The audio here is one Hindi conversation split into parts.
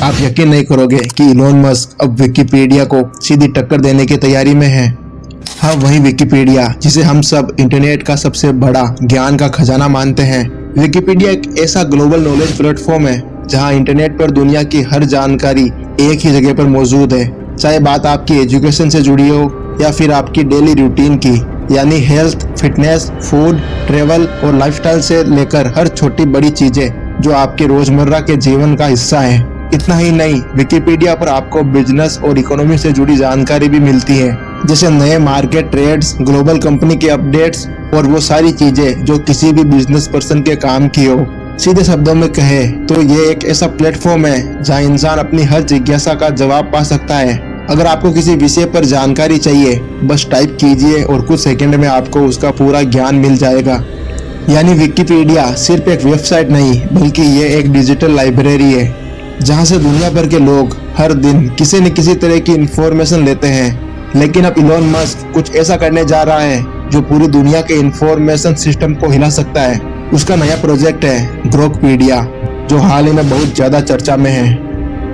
आप यकीन नहीं करोगे कि इलोन मस्क अब विकिपीडिया को सीधी टक्कर देने की तैयारी में है। हाँ, वही विकिपीडिया जिसे हम सब इंटरनेट का सबसे बड़ा ज्ञान का खजाना मानते हैं। विकिपीडिया एक ऐसा ग्लोबल नॉलेज प्लेटफॉर्म है जहाँ इंटरनेट पर दुनिया की हर जानकारी एक ही जगह पर मौजूद है। चाहे बात आपकी एजुकेशन से जुड़ी हो या फिर आपकी डेली रूटीन की, यानी हेल्थ, फिटनेस, फूड, ट्रेवल और लाइफस्टाइल से लेकर हर छोटी बड़ी चीजें जो आपके रोजमर्रा के जीवन का हिस्सा है। इतना ही नहीं, विकिपीडिया पर आपको बिजनेस और इकोनॉमी से जुड़ी जानकारी भी मिलती है, जैसे नए मार्केट ट्रेड्स, ग्लोबल कंपनी के अपडेट्स और वो सारी चीजें जो किसी भी बिजनेस पर्सन के काम की हो। सीधे शब्दों में कहे तो ये एक ऐसा प्लेटफॉर्म है जहाँ इंसान अपनी हर जिज्ञासा का जवाब पा सकता है। अगर आपको किसी विषय पर जानकारी चाहिए, बस टाइप कीजिए और कुछ सेकंड में आपको उसका पूरा ज्ञान मिल जाएगा। यानी विकिपीडिया सिर्फ एक वेबसाइट नहीं, बल्कि ये एक डिजिटल लाइब्रेरी है जहाँ से दुनिया भर के लोग हर दिन किसी न किसी तरह की इंफॉर्मेशन लेते हैं। लेकिन अब इलोन मस्क कुछ ऐसा करने जा रहा है जो पूरी दुनिया के इंफॉर्मेशन सिस्टम को हिला सकता है। उसका नया प्रोजेक्ट है ग्रोकपीडिया, जो हाल ही में बहुत ज्यादा चर्चा में है।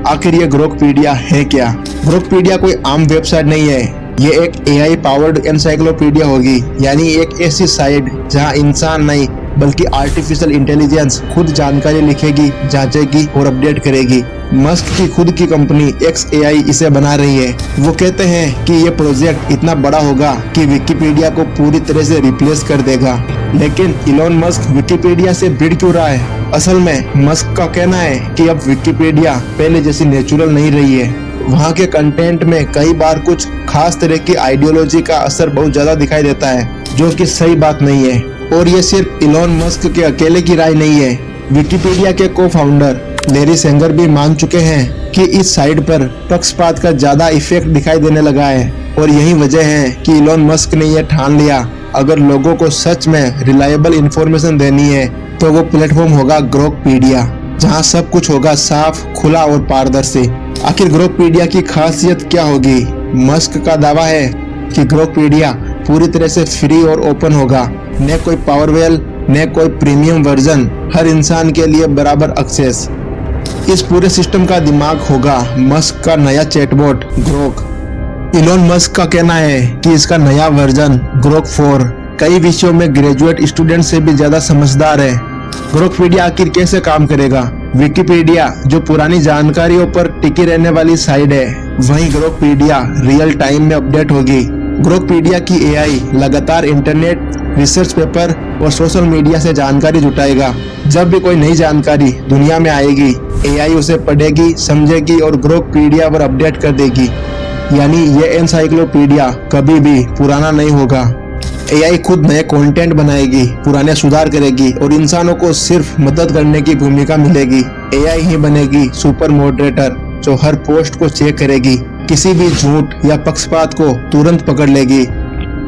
आखिर ये ग्रोकपीडिया है क्या? ग्रोकपीडिया कोई आम वेबसाइट नहीं है, ये एक AI पावर्ड एनसाइक्लोपीडिया होगी, यानी एक ऐसी साइट जहां इंसान नहीं बल्कि आर्टिफिशियल इंटेलिजेंस खुद जानकारी लिखेगी, जांचेगी और अपडेट करेगी। मस्क की खुद की कंपनी XAI इसे बना रही है। वो कहते हैं कि ये प्रोजेक्ट इतना बड़ा होगा कि विकिपीडिया को पूरी तरह से रिप्लेस कर देगा। लेकिन इलोन मस्क विकिपीडिया से भिड़ क्यों रहा है? असल में मस्क का कहना है कि अब विकिपीडिया पहले जैसी नेचुरल नहीं रही है। वहाँ के कंटेंट में कई बार कुछ खास तरह की आइडियोलॉजी का असर बहुत ज्यादा दिखाई देता है, जो कि सही बात नहीं है। और ये सिर्फ इलोन मस्क के अकेले की राय नहीं है। विकिपीडिया के को फाउंडर लैरी सेंगर भी मान चुके हैं कि इस साइट पर पक्षपात का ज्यादा इफेक्ट दिखाई देने लगा है। और यही वजह है कि इलोन मस्क ने यह ठान लिया, अगर लोगों को सच में रिलायबल इंफॉर्मेशन देनी है तो वो प्लेटफॉर्म होगा ग्रोकपीडिया, जहाँ सब कुछ होगा साफ, खुला और पारदर्शी। आखिर ग्रोकपीडिया की खासियत क्या होगी? मस्क का दावा है कि ग्रोकपीडिया पूरी तरह से फ्री और ओपन होगा। न कोई पावरवेल, न कोई प्रीमियम वर्जन, हर इंसान के लिए बराबर एक्सेस। इस पूरे सिस्टम का दिमाग होगा मस्क का नया चैटबॉट ग्रोक। इलोन मस्क का कहना है कि इसका नया वर्जन ग्रोक 4 कई विषयों में ग्रेजुएट स्टूडेंट से भी ज्यादा समझदार है। ग्रोकपीडिया आखिर कैसे काम करेगा? विकिपीडिया जो पुरानी जानकारियों पर टिकी रहने वाली साइट है, वहीं ग्रोकपीडिया रियल टाइम में अपडेट होगी। ग्रोकपीडिया की AI लगातार इंटरनेट, रिसर्च पेपर और सोशल मीडिया से जानकारी जुटाएगा। जब भी कोई नई जानकारी दुनिया में आएगी, AI उसे पढ़ेगी, समझेगी और ग्रोकपीडिया पर अपडेट कर देगी। यानी ये एनसाइक्लोपीडिया कभी भी पुराना नहीं होगा। AI खुद नए कंटेंट बनाएगी, पुराने सुधार करेगी और इंसानों को सिर्फ मदद करने की भूमिका मिलेगी। AI ही बनेगी सुपर मॉडरेटर, जो हर पोस्ट को चेक करेगी, किसी भी झूठ या पक्षपात को तुरंत पकड़ लेगी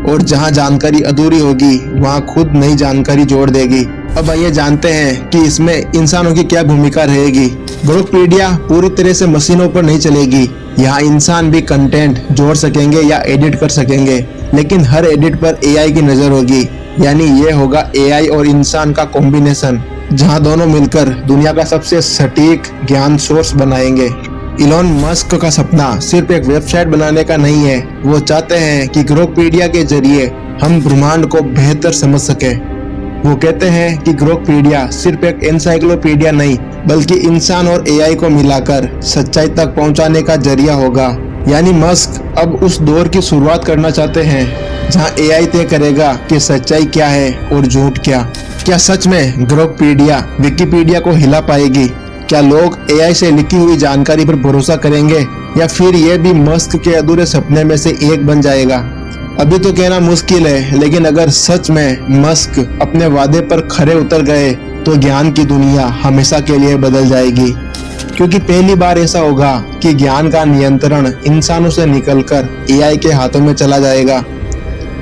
और जहां जानकारी अधूरी होगी वहां खुद नई जानकारी जोड़ देगी। अब आइए जानते हैं कि इसमें इंसानों की क्या भूमिका रहेगी। ग्रोकपीडिया पूरी तरह से मशीनों पर नहीं चलेगी। यहाँ इंसान भी कंटेंट जोड़ सकेंगे या एडिट कर सकेंगे, लेकिन हर एडिट पर AI की नजर होगी। यानी ये होगा AI और इंसान का कॉम्बिनेशन, जहाँ दोनों मिलकर दुनिया का सबसे सटीक ज्ञान सोर्स बनाएंगे। इलोन मस्क का सपना सिर्फ एक वेबसाइट बनाने का नहीं है। वो चाहते हैं कि ग्रोकपीडिया के जरिए हम ब्रह्मांड को बेहतर समझ सके। वो कहते हैं कि ग्रोकपीडिया सिर्फ एक एनसाइक्लोपीडिया नहीं, बल्कि इंसान और AI को मिलाकर सच्चाई तक पहुंचाने का जरिया होगा। यानी मस्क अब उस दौर की शुरुआत करना चाहते हैं जहां AI तय करेगा कि सच्चाई क्या है और झूठ क्या। क्या सच में ग्रोकपीडिया विकिपीडिया को हिला पाएगी? क्या लोग AI से लिखी हुई जानकारी पर भरोसा करेंगे या फिर ये भी मस्क के अधूरे सपने में से एक बन जाएगा? अभी तो कहना मुश्किल है, लेकिन अगर सच में मस्क अपने वादे पर खरे उतर गए तो ज्ञान की दुनिया हमेशा के लिए बदल जाएगी। क्योंकि पहली बार ऐसा होगा कि ज्ञान का नियंत्रण इंसानों से निकलकर AI के हाथों में चला जाएगा।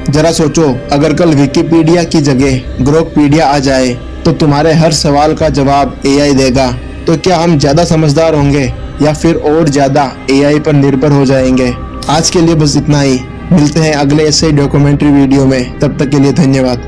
जरा सोचो, अगर कल विकिपीडिया की जगह ग्रोकपीडिया आ जाए तो तुम्हारे हर सवाल का जवाब AI देगा, तो क्या हम ज्यादा समझदार होंगे या फिर और ज्यादा AI पर निर्भर हो जाएंगे? आज के लिए बस इतना ही। मिलते हैं अगले ऐसे डॉक्यूमेंट्री वीडियो में, तब तक के लिए धन्यवाद।